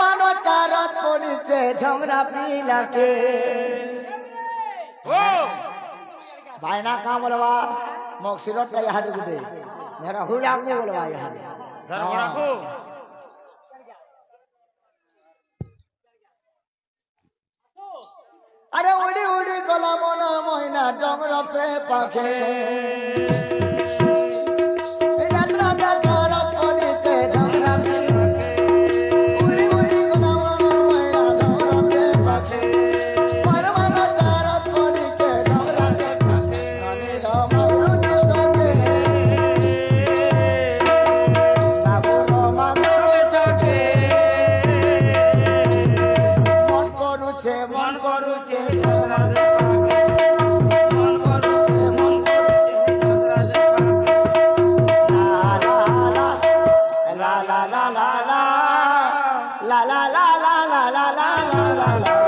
परमानो चारत पड़ीचे झमरा पिलाके हो भाईना का बोलवा मोक्षिरत यहाँ गुटे मेरा हुड़ा को बोलवा यहाँ धर्मड़ा को अरे उड़ी उड़ी गला मन महीना डोंगर से पाखे यात्रा का चारत पड़ीचे झमरा पिलाके उड़ी उड़ी गला मन महीना डोंगर से पाखे परमानो चारत पड़ीचे झमरा पिलाके ननी रमायो निसके बाबू रमायो सके मन करूचे la la la la la la la la la la la la la la